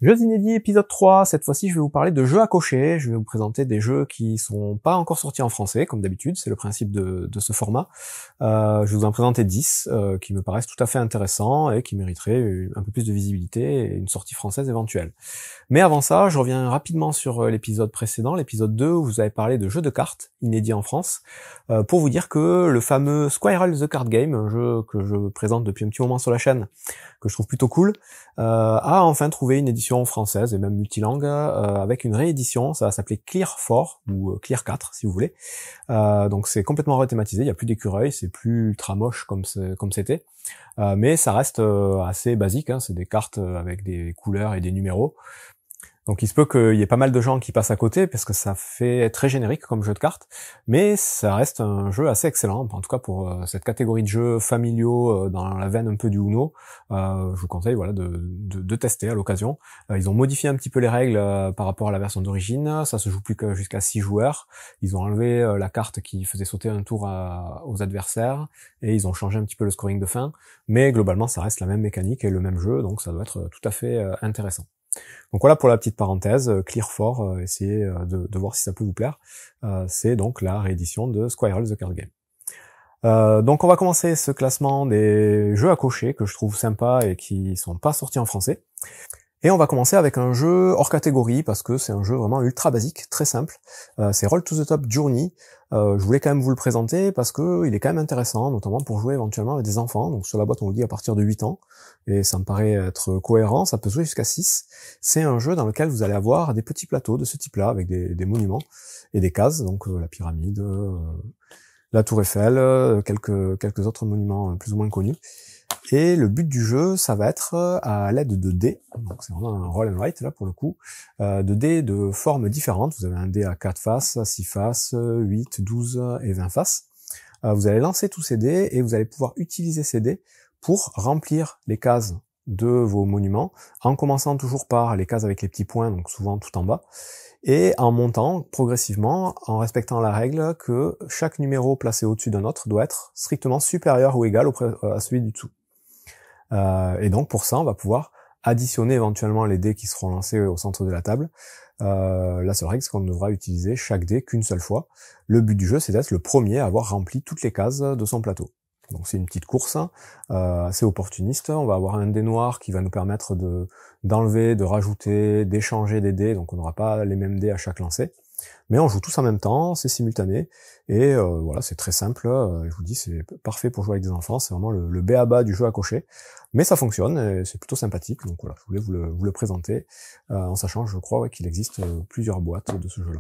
Jeux inédits épisode 3, cette fois-ci je vais vous parler de jeux à cocher, je vais vous présenter des jeux qui sont pas encore sortis en français, comme d'habitude, c'est le principe de ce format. Je vais vous en présenter 10 qui me paraissent tout à fait intéressants et qui mériteraient un peu plus de visibilité et une sortie française éventuelle. Mais avant ça, je reviens rapidement sur l'épisode précédent, l'épisode 2, où vous avez parlé de jeux de cartes, inédits en France, pour vous dire que le fameux Squirrel the Card Game, un jeu que je présente depuis un petit moment sur la chaîne, que je trouve plutôt cool, a enfin trouvé une édition française et même multilangue avec une réédition. Ça va s'appeler Clear 4 ou Clear 4 si vous voulez. Donc c'est complètement rethématisé, il n'y a plus d'écureuil, c'est plus ultra moche comme c'était, mais ça reste assez basique, hein, c'est des cartes avec des couleurs et des numéros. Donc il se peut qu'il y ait pas mal de gens qui passent à côté parce que ça fait très générique comme jeu de cartes, mais ça reste un jeu assez excellent, en tout cas pour cette catégorie de jeux familiaux dans la veine un peu du Uno. Je vous conseille voilà de tester à l'occasion. Ils ont modifié un petit peu les règles par rapport à la version d'origine, ça se joue plus que jusqu'à 6 joueurs. Ils ont enlevé la carte qui faisait sauter un tour aux adversaires et ils ont changé un petit peu le scoring de fin, mais globalement ça reste la même mécanique et le même jeu, donc ça doit être tout à fait intéressant. Donc voilà pour la petite parenthèse, Clear 4, essayez de voir si ça peut vous plaire. C'est donc la réédition de Squirrel the Card Game. Donc on va commencer ce classement des jeux à cocher que je trouve sympas et qui sont pas sortis en français. Et on va commencer avec un jeu hors catégorie parce que c'est un jeu vraiment ultra basique, très simple. C'est Roll to the Top Journey. Je voulais quand même vous le présenter parce que il est quand même intéressant, notamment pour jouer éventuellement avec des enfants. Donc sur la boîte on vous dit à partir de 8 ans, et ça me paraît être cohérent, ça peut jouer jusqu'à 6. C'est un jeu dans lequel vous allez avoir des petits plateaux de ce type-là, avec des monuments et des cases, donc la pyramide, la tour Eiffel, quelques autres monuments plus ou moins connus. Et le but du jeu, ça va être à l'aide de dés, donc c'est vraiment un roll and write là pour le coup, de dés de formes différentes. Vous avez un dé à 4 faces, 6 faces, 8, 12 et 20 faces. Vous allez lancer tous ces dés et vous allez pouvoir utiliser ces dés pour remplir les cases de vos monuments, en commençant toujours par les cases avec les petits points, donc souvent tout en bas, et en montant progressivement, en respectant la règle que chaque numéro placé au-dessus d'un autre doit être strictement supérieur ou égal à celui du dessous. Et donc pour ça, on va pouvoir additionner éventuellement les dés qui seront lancés au centre de la table. La seule règle, c'est qu'on ne devra utiliser chaque dé qu'une seule fois. Le but du jeu, c'est d'être le premier à avoir rempli toutes les cases de son plateau. Donc c'est une petite course assez opportuniste. On va avoir un dé noir qui va nous permettre d'enlever, de rajouter, d'échanger des dés. Donc on n'aura pas les mêmes dés à chaque lancer. Mais on joue tous en même temps, c'est simultané, et voilà, c'est très simple, je vous dis, c'est parfait pour jouer avec des enfants, c'est vraiment le b.a.-ba du jeu à cocher, mais ça fonctionne, et c'est plutôt sympathique, donc voilà, je voulais vous le présenter, en sachant, je crois, qu'il existe plusieurs boîtes de ce jeu-là.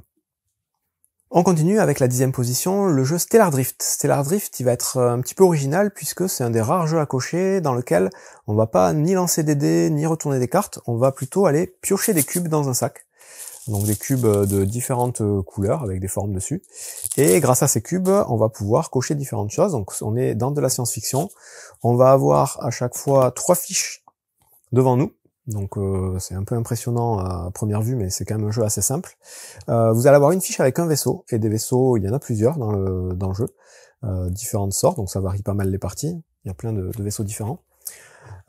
On continue avec la 10e position, le jeu Stellar Drift. Stellar Drift, il va être un petit peu original, puisque c'est un des rares jeux à cocher dans lequel on va pas ni lancer des dés, ni retourner des cartes, on va plutôt aller piocher des cubes dans un sac. Donc des cubes de différentes couleurs avec des formes dessus. Et grâce à ces cubes, on va pouvoir cocher différentes choses. Donc on est dans de la science-fiction. On va avoir à chaque fois 3 fiches devant nous. Donc c'est un peu impressionnant à première vue, mais c'est quand même un jeu assez simple. Vous allez avoir une fiche avec un vaisseau, et des vaisseaux, il y en a plusieurs dans le jeu. Différentes sortes, donc ça varie pas mal les parties. Il y a plein de vaisseaux différents.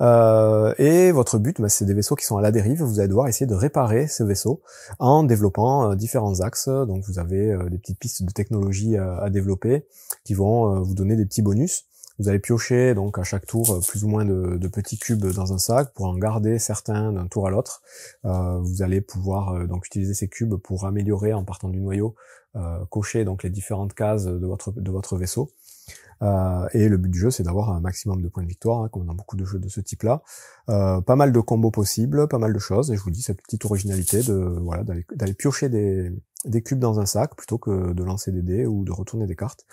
Et votre but, c'est des vaisseaux qui sont à la dérive. Vous allez devoir essayer de réparer ces vaisseaux en développant différents axes. Donc vous avez des petites pistes de technologie à développer qui vont vous donner des petits bonus. Vous allez piocher donc à chaque tour plus ou moins de petits cubes dans un sac pour en garder certains d'un tour à l'autre. Vous allez pouvoir donc utiliser ces cubes pour améliorer en partant du noyau, cocher donc les différentes cases de votre vaisseau. Et le but du jeu, c'est d'avoir un maximum de points de victoire, hein, comme dans beaucoup de jeux de ce type-là. Pas mal de combos possibles, pas mal de choses, et je vous dis cette petite originalité d'aller piocher des cubes dans un sac plutôt que de lancer des dés ou de retourner des cartes.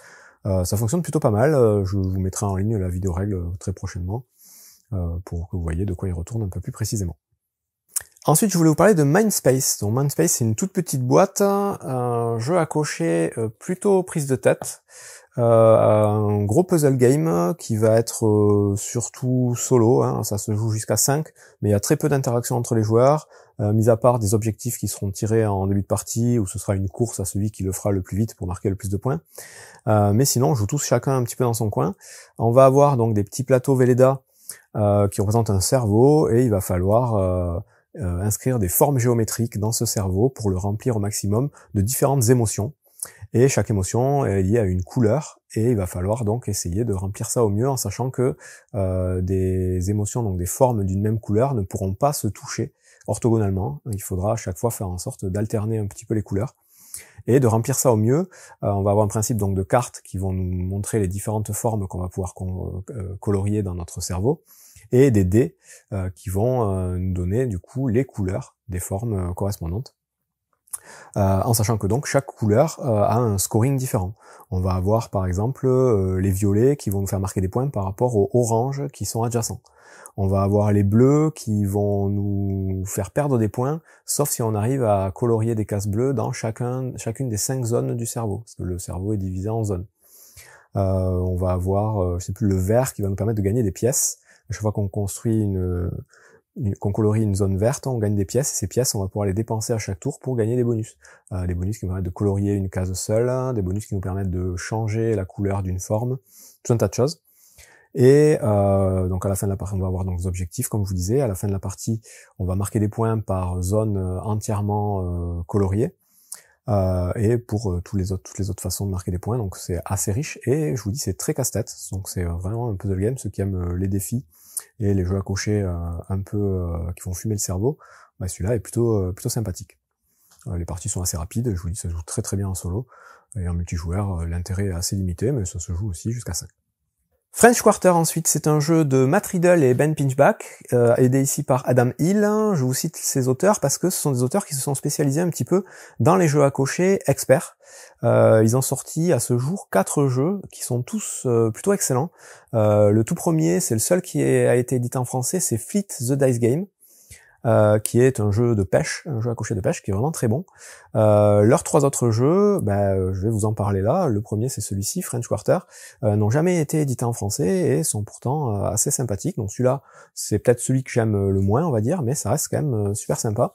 Ça fonctionne plutôt pas mal. Je vous mettrai en ligne la vidéo règle très prochainement pour que vous voyez de quoi il retourne un peu plus précisément. Ensuite, je voulais vous parler de Mindspace. Donc Mindspace, c'est une toute petite boîte, un jeu à cocher plutôt prise de tête. Un gros puzzle game qui va être surtout solo, hein, ça se joue jusqu'à 5, mais il y a très peu d'interaction entre les joueurs, mis à part des objectifs qui seront tirés en début de partie, où ce sera une course à celui qui le fera le plus vite pour marquer le plus de points. Mais sinon, on joue tous chacun un petit peu dans son coin. On va avoir donc des petits plateaux Velleda qui représentent un cerveau, et il va falloir inscrire des formes géométriques dans ce cerveau pour le remplir au maximum de différentes émotions. Et chaque émotion est liée à une couleur, et il va falloir donc essayer de remplir ça au mieux en sachant que des émotions, donc des formes d'une même couleur, ne pourront pas se toucher orthogonalement. Il faudra à chaque fois faire en sorte d'alterner un petit peu les couleurs. Et de remplir ça au mieux, on va avoir un principe donc de cartes qui vont nous montrer les différentes formes qu'on va pouvoir colorier dans notre cerveau, et des dés qui vont nous donner du coup les couleurs des formes correspondantes. En sachant que donc chaque couleur a un scoring différent. On va avoir par exemple les violets qui vont nous faire marquer des points par rapport aux oranges qui sont adjacents. On va avoir les bleus qui vont nous faire perdre des points, sauf si on arrive à colorier des cases bleues dans chacune des 5 zones du cerveau, parce que le cerveau est divisé en zones. On va avoir, je sais plus, le vert qui va nous permettre de gagner des pièces. À chaque fois qu'on construit qu'on colorie une zone verte, on gagne des pièces, et ces pièces, on va pouvoir les dépenser à chaque tour pour gagner des bonus. Des bonus qui nous permettent de colorier une case seule, des bonus qui nous permettent de changer la couleur d'une forme, tout un tas de choses. Et donc à la fin de la partie, on va avoir donc des objectifs, comme je vous disais. À la fin de la partie, on va marquer des points par zone entièrement coloriée. Et pour toutes les autres façons de marquer des points, donc c'est assez riche, et je vous dis c'est très casse-tête, donc c'est vraiment un puzzle game. Ceux qui aiment les défis et les jeux à cocher un peu qui vont fumer le cerveau, bah celui-là est plutôt sympathique. Les parties sont assez rapides, je vous dis ça se joue très très bien en solo, et en multijoueur l'intérêt est assez limité, mais ça se joue aussi jusqu'à 5. French Quarter ensuite, c'est un jeu de Matt Riddle et Ben Pinchback, aidé ici par Adam Hill. Je vous cite ces auteurs parce que ce sont des auteurs qui se sont spécialisés un petit peu dans les jeux à cocher experts. Ils ont sorti à ce jour 4 jeux qui sont tous plutôt excellents. Le tout premier, c'est le seul qui a été édité en français, c'est Fleet the Dice Game, qui est un jeu de pêche, un jeu à cocher de pêche qui est vraiment très bon. Leurs 3 autres jeux, je vais vous en parler là. Le premier, c'est celui-ci, French Quarter, n'ont jamais été édités en français et sont pourtant assez sympathiques. Donc celui-là, c'est peut-être celui que j'aime le moins, on va dire, mais ça reste quand même super sympa.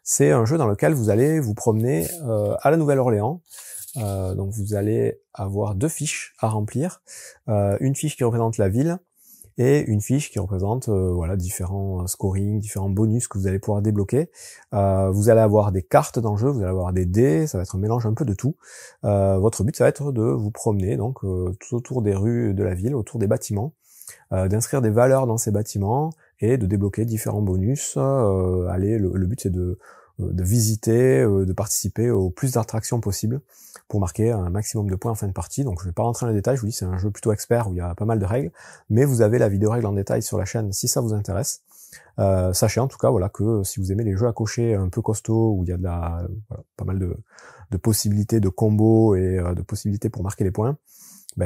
C'est un jeu dans lequel vous allez vous promener à la Nouvelle-Orléans. Donc vous allez avoir 2 fiches à remplir, une fiche qui représente la ville, et une fiche qui représente différents scoring, différents bonus que vous allez pouvoir débloquer. Vous allez avoir des cartes dans le jeu, vous allez avoir des dés, ça va être un mélange un peu de tout. Votre but, ça va être de vous promener donc tout autour des rues de la ville, autour des bâtiments, d'inscrire des valeurs dans ces bâtiments et de débloquer différents bonus. Le but, c'est de visiter, de participer au plus d'attractions possible pour marquer un maximum de points en fin de partie. Donc je vais pas rentrer dans les détails, je vous dis c'est un jeu plutôt expert où il y a pas mal de règles, mais vous avez la vidéo règles en détail sur la chaîne si ça vous intéresse. Sachez en tout cas que si vous aimez les jeux à cocher un peu costauds où il y a pas mal de possibilités de combos et de possibilités pour marquer les points,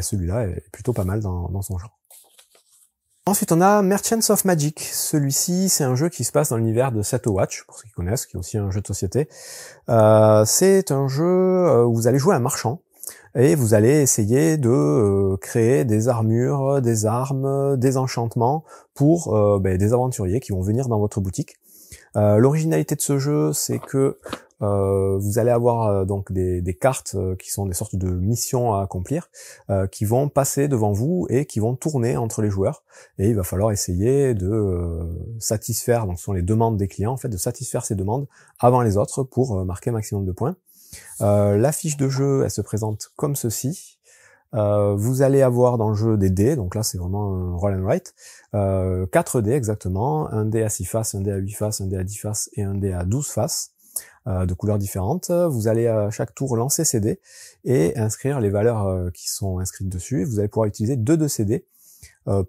celui-là est plutôt pas mal dans son genre. Ensuite, on a Merchants of Magic. Celui-ci, c'est un jeu qui se passe dans l'univers de Set Watch, pour ceux qui connaissent, qui est aussi un jeu de société. C'est un jeu où vous allez jouer un marchand et vous allez essayer de créer des armures, des armes, des enchantements pour des aventuriers qui vont venir dans votre boutique. L'originalité de ce jeu, c'est que vous allez avoir donc des cartes qui sont des sortes de missions à accomplir, qui vont passer devant vous et qui vont tourner entre les joueurs. Et il va falloir essayer de satisfaire, donc ce sont les demandes des clients, en fait, de satisfaire ces demandes avant les autres pour marquer un maximum de points. La fiche de jeu, elle se présente comme ceci. Vous allez avoir dans le jeu des dés, donc là c'est vraiment un roll and write, 4 dés exactement, un dé à 6 faces, un dé à 8 faces, un dé à 10 faces et un dé à 12 faces, de couleurs différentes. Vous allez à chaque tour lancer ces dés et inscrire les valeurs qui sont inscrites dessus. Vous allez pouvoir utiliser 2 de ces dés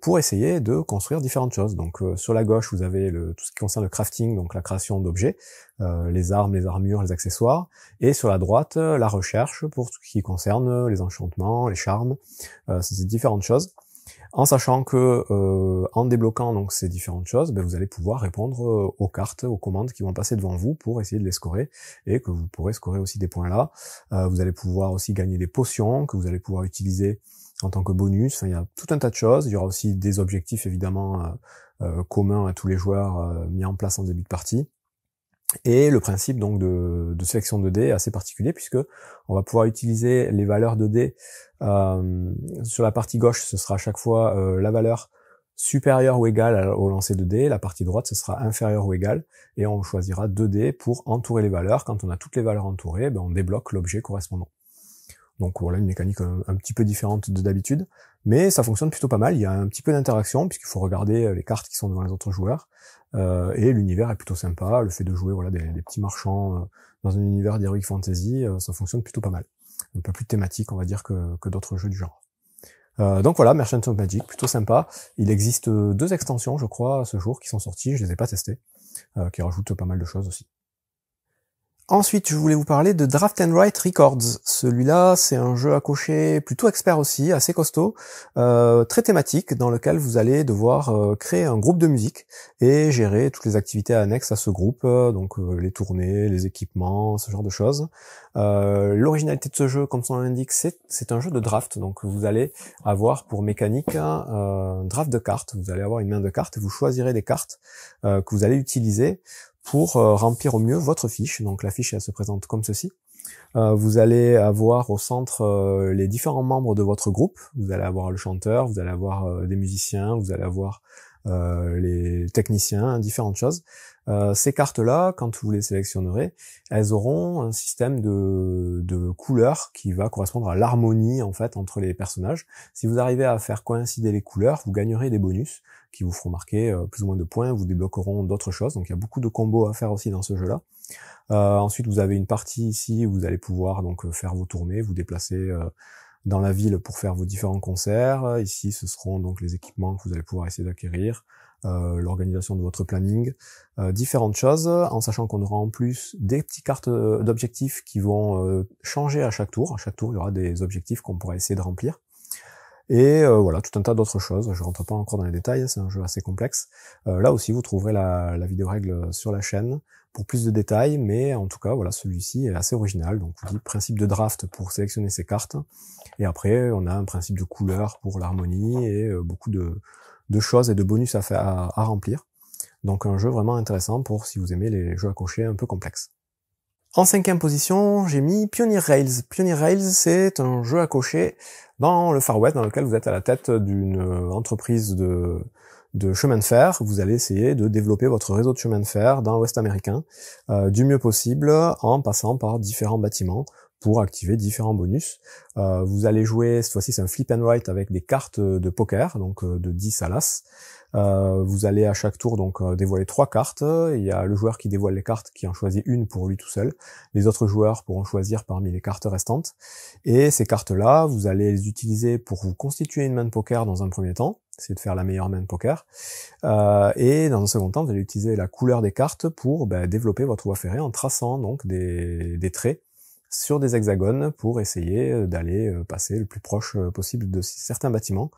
pour essayer de construire différentes choses. Donc sur la gauche, vous avez tout ce qui concerne le crafting, donc la création d'objets, les armes, les armures, les accessoires, et sur la droite, la recherche pour tout ce qui concerne les enchantements, les charmes, ces différentes choses. En sachant que en débloquant donc ces différentes choses, vous allez pouvoir répondre aux cartes, aux commandes qui vont passer devant vous pour essayer de les scorer, et que vous pourrez scorer aussi des points là. Vous allez pouvoir aussi gagner des potions que vous allez pouvoir utiliser en tant que bonus. Enfin, il y a tout un tas de choses. Il y aura aussi des objectifs évidemment communs à tous les joueurs mis en place en début de partie. Et le principe donc de sélection de dés est assez particulier puisque on va pouvoir utiliser les valeurs de dés. Sur la partie gauche, ce sera à chaque fois la valeur supérieur ou égal au lancer de dés, la partie droite ce sera inférieur ou égal, et on choisira 2 dés pour entourer les valeurs. Quand on a toutes les valeurs entourées, on débloque l'objet correspondant. Donc voilà une mécanique un petit peu différente de d'habitude, mais ça fonctionne plutôt pas mal. Il y a un petit peu d'interaction puisqu'il faut regarder les cartes qui sont devant les autres joueurs, et l'univers est plutôt sympa. Le fait de jouer des petits marchands dans un univers d'Heroic Fantasy, ça fonctionne plutôt pas mal. Un peu plus thématique on va dire que d'autres jeux du genre. Donc voilà, Merchant of Magic, plutôt sympa. Il existe 2 extensions je crois à ce jour qui sont sorties, je les ai pas testées, qui rajoutent pas mal de choses aussi. Ensuite, je voulais vous parler de Draft and Write Records. Celui-là, c'est un jeu à cocher plutôt expert aussi, assez costaud, très thématique, dans lequel vous allez devoir créer un groupe de musique et gérer toutes les activités annexes à ce groupe, donc les tournées, les équipements, ce genre de choses. L'originalité de ce jeu, comme son nom l'indique, c'est un jeu de draft, donc vous allez avoir pour mécanique un draft de cartes. Vous allez avoir une main de cartes et vous choisirez des cartes que vous allez utiliser pour remplir au mieux votre fiche. Donc la fiche elle se présente comme ceci. Vous allez avoir au centre les différents membres de votre groupe. Vous allez avoir le chanteur, vous allez avoir des musiciens, vous allez avoir les techniciens, différentes choses. Ces cartes-là, quand vous les sélectionnerez, elles auront un système de couleurs qui va correspondre à l'harmonie en fait entre les personnages. Si vous arrivez à faire coïncider les couleurs, vous gagnerez des bonus qui vous feront marquer plus ou moins de points, vous débloqueront d'autres choses. Donc il y a beaucoup de combos à faire aussi dans ce jeu-là. Ensuite, vous avez une partie ici où vous allez pouvoir donc faire vos tournées, vous déplacer dans la ville pour faire vos différents concerts. Ici, ce seront donc les équipements que vous allez pouvoir essayer d'acquérir, l'organisation de votre planning, différentes choses, en sachant qu'on aura en plus des petites cartes d'objectifs qui vont changer à chaque tour. À chaque tour, il y aura des objectifs qu'on pourra essayer de remplir. Et voilà, tout un tas d'autres choses. Je rentre pas encore dans les détails, c'est un jeu assez complexe. Là aussi, vous trouverez la vidéo règle sur la chaîne pour plus de détails, mais en tout cas, voilà, celui-ci est assez original. Donc, on dit principe de draft pour sélectionner ses cartes, et après, on a un principe de couleur pour l'harmonie et beaucoup de choses et de bonus à remplir. Donc, un jeu vraiment intéressant pour si vous aimez les jeux à cocher un peu complexes. En 5e position, j'ai mis Pioneer Rails. Pioneer Rails, c'est un jeu à cocher dans le Far West, dans lequel vous êtes à la tête d'une entreprise de chemin de fer. Vous allez essayer de développer votre réseau de chemin de fer dans l'Ouest américain du mieux possible en passant par différents bâtiments pour activer différents bonus. Vous allez jouer, cette fois-ci c'est un flip and write avec des cartes de poker, donc de 10 à l'as. Vous allez à chaque tour donc dévoiler 3 cartes. Il y a le joueur qui dévoile les cartes qui en choisit une pour lui tout seul. Les autres joueurs pourront choisir parmi les cartes restantes. Et ces cartes-là, vous allez les utiliser pour vous constituer une main de poker dans un premier temps. C'est de faire la meilleure main de poker. Et dans un second temps, vous allez utiliser la couleur des cartes pour développer votre voie ferrée en traçant donc des traits sur des hexagones pour essayer d'aller passer le plus proche possible de certains bâtiments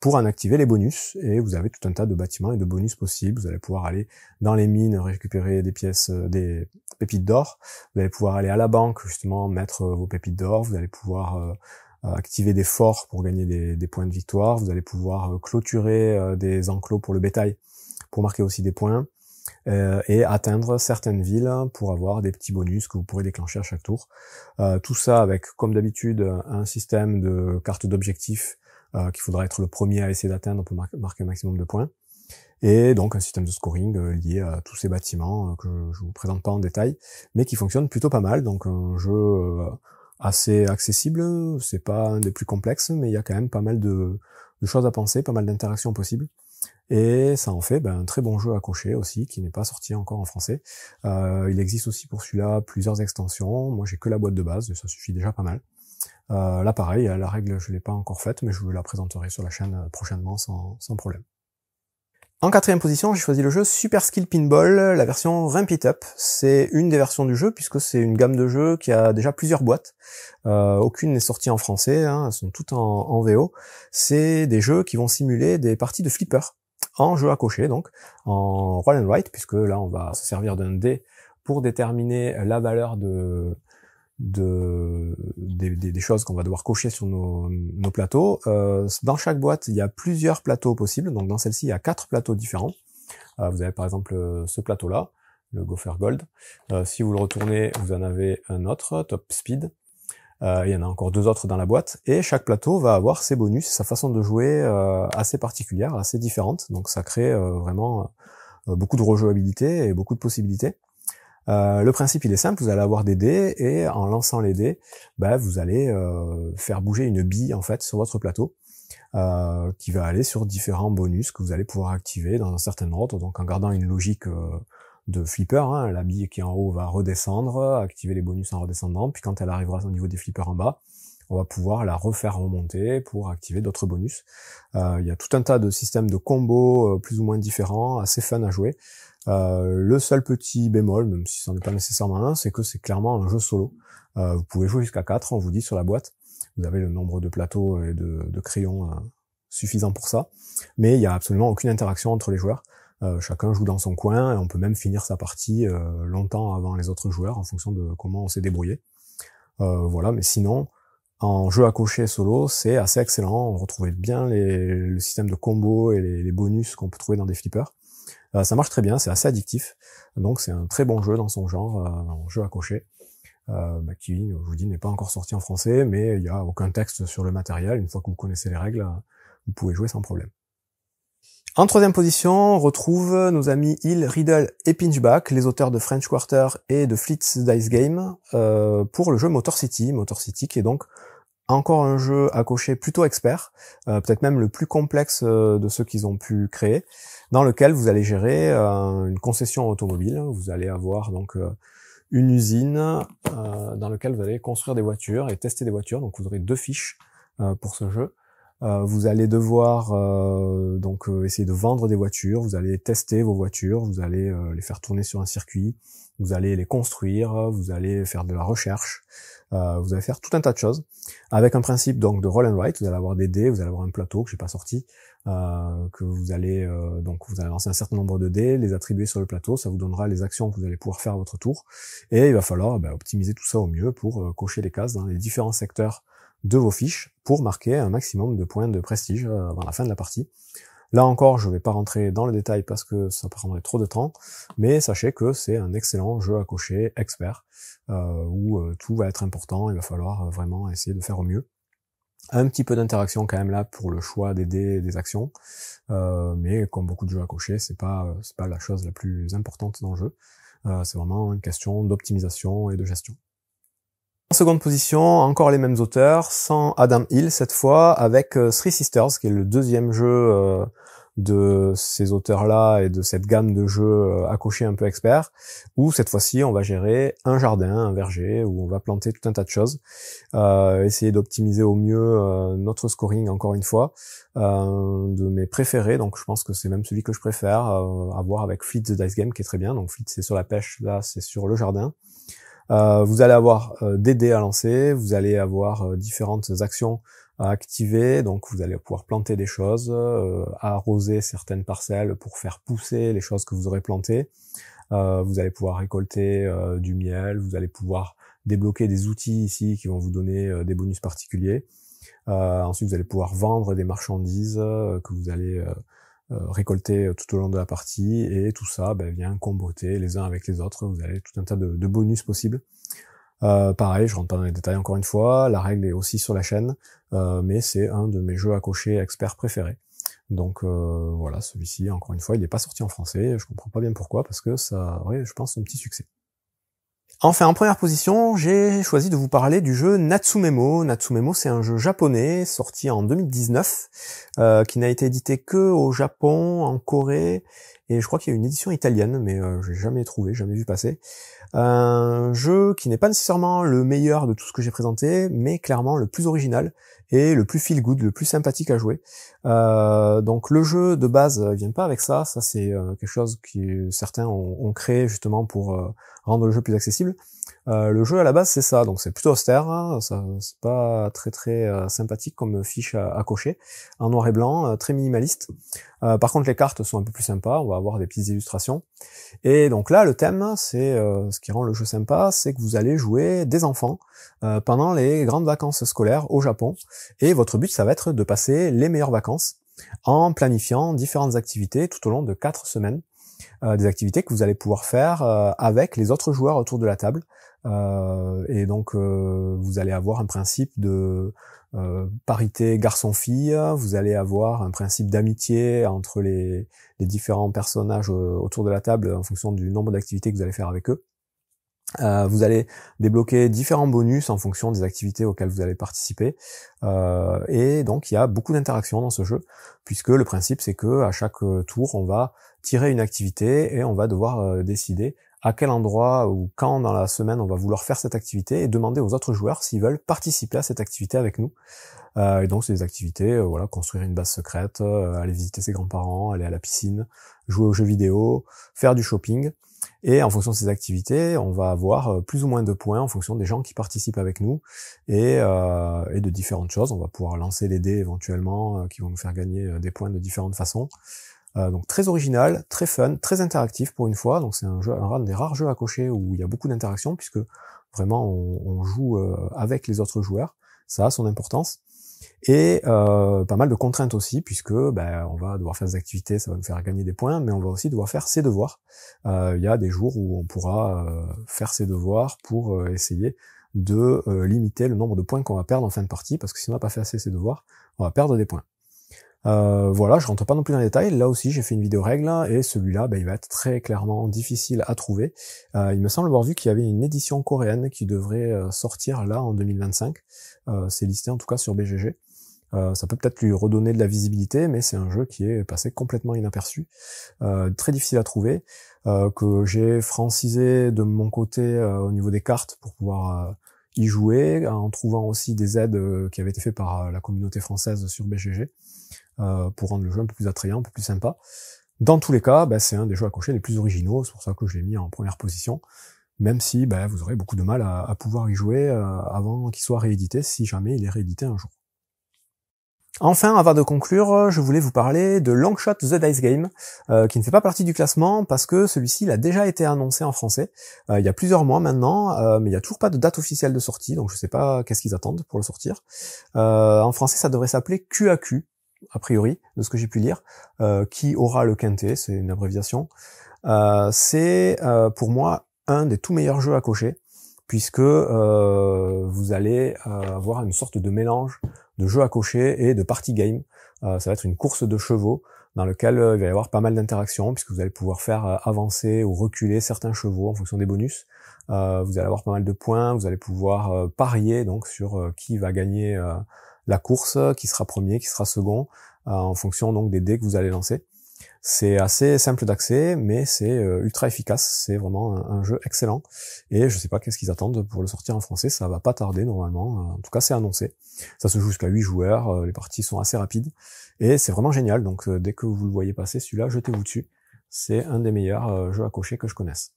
pour en activer les bonus. Et vous avez tout un tas de bâtiments et de bonus possibles. Vous allez pouvoir aller dans les mines récupérer des pièces, des pépites d'or. Vous allez pouvoir aller à la banque justement mettre vos pépites d'or. Vous allez pouvoir activer des forts pour gagner des points de victoire. Vous allez pouvoir clôturer des enclos pour le bétail pour marquer aussi des points. Et atteindre certaines villes pour avoir des petits bonus que vous pourrez déclencher à chaque tour. Tout ça avec, comme d'habitude, un système de cartes d'objectifs qu'il faudra être le premier à essayer d'atteindre pour marquer un maximum de points. Et donc un système de scoring lié à tous ces bâtiments que je vous présente pas en détail, mais qui fonctionne plutôt pas mal. Donc un jeu assez accessible, c'est pas un des plus complexes, mais il y a quand même pas mal de choses à penser, pas mal d'interactions possibles. Et ça en fait un très bon jeu à cocher aussi, qui n'est pas sorti encore en français. Il existe aussi pour celui-là plusieurs extensions. Moi j'ai que la boîte de base, et ça suffit déjà pas mal. Là pareil, la règle je l'ai pas encore faite, mais je vous la présenterai sur la chaîne prochainement sans problème. En 4e position, j'ai choisi le jeu Super Skill Pinball, la version Ramp It Up. C'est une des versions du jeu, puisque c'est une gamme de jeux qui a déjà plusieurs boîtes. Aucune n'est sortie en français, elles sont toutes en VO. C'est des jeux qui vont simuler des parties de flipper, en jeu à cocher, donc en roll and write, puisque là on va se servir d'un dé pour déterminer la valeur des choses qu'on va devoir cocher sur nos plateaux. Dans chaque boîte, il y a plusieurs plateaux possibles, donc dans celle-ci, il y a 4 plateaux différents. Vous avez par exemple ce plateau-là, le Gopher Gold. Si vous le retournez, vous en avez un autre, Top Speed. Il y en a encore 2 autres dans la boîte, et chaque plateau va avoir ses bonus, sa façon de jouer assez particulière, assez différente, donc ça crée vraiment beaucoup de rejouabilité et beaucoup de possibilités. Le principe il est simple, vous allez avoir des dés, et en lançant les dés, vous allez faire bouger une bille en fait sur votre plateau, qui va aller sur différents bonus que vous allez pouvoir activer dans un certain ordre, donc en gardant une logique de flipper, hein. La bille qui est en haut va redescendre, activer les bonus en redescendant, puis quand elle arrivera au niveau des flippers en bas, on va pouvoir la refaire remonter pour activer d'autres bonus. Il y a tout un tas de systèmes de combos plus ou moins différents, assez fun à jouer. Le seul petit bémol, même si ça n'est pas nécessairement un, c'est que c'est clairement un jeu solo. Vous pouvez jouer jusqu'à 4, on vous dit sur la boîte. Vous avez le nombre de plateaux et de crayons suffisant pour ça. Mais il n'y a absolument aucune interaction entre les joueurs. Chacun joue dans son coin, et on peut même finir sa partie longtemps avant les autres joueurs, en fonction de comment on s'est débrouillé. Voilà, mais sinon, en jeu à cocher solo, c'est assez excellent. On retrouve bien le système de combos et les bonus qu'on peut trouver dans des flippers. Ça marche très bien, c'est assez addictif. Donc c'est un très bon jeu dans son genre, en jeu à cocher. Qui, je vous dis, n'est pas encore sorti en français, mais il n'y a aucun texte sur le matériel. Une fois que vous connaissez les règles, vous pouvez jouer sans problème. En 3e position, on retrouve nos amis Hill, Riddle et Pinchback, les auteurs de French Quarter et de Fleet's Dice Game, pour le jeu Motor City. Motor City qui est donc encore un jeu à cocher plutôt expert, peut-être même le plus complexe de ceux qu'ils ont pu créer, dans lequel vous allez gérer une concession automobile. Vous allez avoir donc une usine dans laquelle vous allez construire des voitures et tester des voitures. Donc vous aurez 2 fiches pour ce jeu. Vous allez devoir essayer de vendre des voitures, vous allez tester vos voitures, vous allez les faire tourner sur un circuit, vous allez les construire, vous allez faire de la recherche, vous allez faire tout un tas de choses, avec un principe donc de roll and write. Vous allez avoir des dés, vous allez avoir un plateau que j'ai pas sorti, que vous allez lancer un certain nombre de dés, les attribuer sur le plateau, ça vous donnera les actions que vous allez pouvoir faire à votre tour, et il va falloir optimiser tout ça au mieux pour cocher les cases dans les différents secteurs de vos fiches pour marquer un maximum de points de prestige avant la fin de la partie. Là encore, je ne vais pas rentrer dans le détail parce que ça prendrait trop de temps, mais sachez que c'est un excellent jeu à cocher expert, où tout va être important, il va falloir vraiment essayer de faire au mieux. Un petit peu d'interaction quand même là pour le choix des dés et des actions, mais comme beaucoup de jeux à cocher, c'est pas la chose la plus importante dans le jeu, c'est vraiment une question d'optimisation et de gestion. En seconde position, encore les mêmes auteurs, sans Adam Hill cette fois, avec Three Sisters, qui est le 2e jeu de ces auteurs-là et de cette gamme de jeux à cocher un peu experts, où cette fois-ci on va gérer un jardin, un verger, où on va planter tout un tas de choses, essayer d'optimiser au mieux notre scoring encore une fois, de mes préférés, donc je pense que c'est même celui que je préfère, à voir avec Fleet's Dice Game qui est très bien. Donc Fleet c'est sur la pêche, là c'est sur le jardin. Vous allez avoir des dés à lancer, vous allez avoir différentes actions à activer, donc vous allez pouvoir planter des choses, arroser certaines parcelles pour faire pousser les choses que vous aurez plantées, vous allez pouvoir récolter du miel, vous allez pouvoir débloquer des outils ici qui vont vous donner des bonus particuliers, ensuite vous allez pouvoir vendre des marchandises que vous allez récolter tout au long de la partie, et tout ça vient comboter les uns avec les autres. Vous avez tout un tas de bonus possibles. Pareil, je rentre pas dans les détails encore une fois, la règle est aussi sur la chaîne, mais c'est un de mes jeux à cocher experts préférés. Donc voilà, celui-ci, encore une fois, il n'est pas sorti en français, je comprends pas bien pourquoi, parce que ça aurait, je pense, son petit succès. Enfin, en première position, j'ai choisi de vous parler du jeu Natsumemo. Natsumemo, c'est un jeu japonais sorti en 2019, qui n'a été édité que au Japon, en Corée, et je crois qu'il y a une édition italienne, mais j'ai jamais trouvé, jamais vu passer. Un jeu qui n'est pas nécessairement le meilleur de tout ce que j'ai présenté, mais clairement le plus original et le plus feel good, le plus sympathique à jouer. Donc le jeu de base vient pas avec ça, c'est quelque chose que certains ont créé justement pour rendre le jeu plus accessible. Le jeu à la base c'est ça, donc c'est plutôt austère, hein, ça c'est pas très sympathique comme fiche à cocher, en noir et blanc, très minimaliste. Par contre les cartes sont un peu plus sympas, on va avoir des petites illustrations. Et donc là le thème, c'est ce qui rend le jeu sympa, c'est que vous allez jouer des enfants pendant les grandes vacances scolaires au Japon, et votre but ça va être de passer les meilleures vacances en planifiant différentes activités tout au long de 4 semaines. des activités que vous allez pouvoir faire avec les autres joueurs autour de la table. Et donc vous allez avoir un principe de parité garçon-fille, vous allez avoir un principe d'amitié entre les différents personnages autour de la table en fonction du nombre d'activités que vous allez faire avec eux. Vous allez débloquer différents bonus en fonction des activités auxquelles vous allez participer, et donc il y a beaucoup d'interactions dans ce jeu, puisque le principe c'est que à chaque tour on va tirer une activité et on va devoir décider à quel endroit ou quand dans la semaine on va vouloir faire cette activité et demander aux autres joueurs s'ils veulent participer à cette activité avec nous. Et donc c'est des activités, voilà, construire une base secrète, aller visiter ses grands-parents, aller à la piscine, jouer aux jeux vidéo, faire du shopping. Et en fonction de ces activités, on va avoir plus ou moins de points en fonction des gens qui participent avec nous et de différentes choses. On va pouvoir lancer les dés éventuellement qui vont nous faire gagner des points de différentes façons. Donc très original, très fun, très interactif pour une fois. Donc c'est un des rares jeux à cocher où il y a beaucoup d'interactions puisque vraiment on joue avec les autres joueurs. Ça a son importance. Et pas mal de contraintes aussi, puisque on va devoir faire des activités, ça va nous faire gagner des points, mais on va aussi devoir faire ses devoirs. Il y a des jours où on pourra faire ses devoirs pour essayer de limiter le nombre de points qu'on va perdre en fin de partie, parce que si on n'a pas fait assez ses devoirs, on va perdre des points. Voilà, je rentre pas non plus dans les détails. Là aussi, j'ai fait une vidéo règle, et celui-là, il va être très clairement difficile à trouver. Il me semble avoir vu qu'il y avait une édition coréenne qui devrait sortir là en 2025. C'est listé en tout cas sur BGG. Ça peut peut-être lui redonner de la visibilité, mais c'est un jeu qui est passé complètement inaperçu, très difficile à trouver, que j'ai francisé de mon côté au niveau des cartes pour pouvoir y jouer, en trouvant aussi des aides qui avaient été faites par la communauté française sur BGG, pour rendre le jeu un peu plus attrayant, un peu plus sympa. Dans tous les cas, c'est un des jeux à cocher les plus originaux, c'est pour ça que je l'ai mis en première position, même si vous aurez beaucoup de mal à pouvoir y jouer avant qu'il soit réédité, si jamais il est réédité un jour. Enfin, avant de conclure, je voulais vous parler de Longshot The Dice Game, qui ne fait pas partie du classement parce que celui-ci il a déjà été annoncé en français il y a plusieurs mois maintenant, mais il n'y a toujours pas de date officielle de sortie, donc je ne sais pas qu'est-ce qu'ils attendent pour le sortir. En français, ça devrait s'appeler QAQ, a priori, de ce que j'ai pu lire, qui aura le quintet, c'est une abréviation. C'est pour moi un des tout meilleurs jeux à cocher, puisque vous allez avoir une sorte de mélange de jeux à cocher et de party game. Ça va être une course de chevaux dans lequel il va y avoir pas mal d'interactions, puisque vous allez pouvoir faire avancer ou reculer certains chevaux en fonction des bonus. Vous allez avoir pas mal de points, vous allez pouvoir parier donc sur qui va gagner la course, qui sera premier, qui sera second, en fonction donc des dés que vous allez lancer. C'est assez simple d'accès, mais c'est ultra efficace, c'est vraiment un jeu excellent, et je sais pas qu'est-ce qu'ils attendent pour le sortir en français, ça va pas tarder normalement, en tout cas c'est annoncé. Ça se joue jusqu'à 8 joueurs, les parties sont assez rapides, et c'est vraiment génial, donc dès que vous le voyez passer, celui-là, jetez-vous dessus, c'est un des meilleurs jeux à cocher que je connaisse.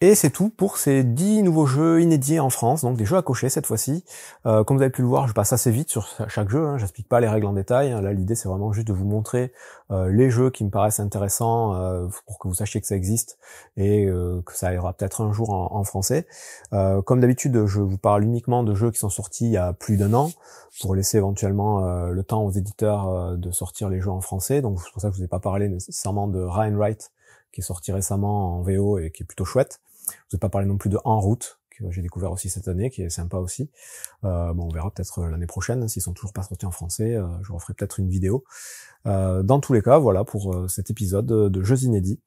Et c'est tout pour ces 10 nouveaux jeux inédits en France, donc des jeux à cocher cette fois-ci. Comme vous avez pu le voir, je passe assez vite sur chaque jeu, j'explique pas les règles en détail. Là, l'idée c'est vraiment juste de vous montrer les jeux qui me paraissent intéressants pour que vous sachiez que ça existe et que ça ira peut-être un jour en français. Comme d'habitude, je vous parle uniquement de jeux qui sont sortis il y a plus d'1 an, pour laisser éventuellement le temps aux éditeurs de sortir les jeux en français. Donc c'est pour ça que je vous ai pas parlé nécessairement de Ryan Wright, qui est sorti récemment en VO et qui est plutôt chouette. Je ne vais pas parler non plus de En Route, que j'ai découvert aussi cette année, qui est sympa aussi. On verra peut-être l'année prochaine, s'ils sont toujours pas sortis en français, je referai peut-être une vidéo. Dans tous les cas, voilà pour cet épisode de jeux inédits.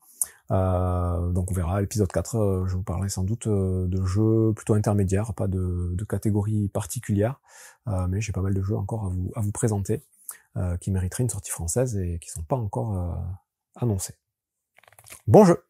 Donc on verra, l'épisode 4, je vous parlerai sans doute de jeux plutôt intermédiaires, pas de catégorie particulière, mais j'ai pas mal de jeux encore à vous présenter, qui mériteraient une sortie française et qui sont pas encore annoncés. Bon jeu!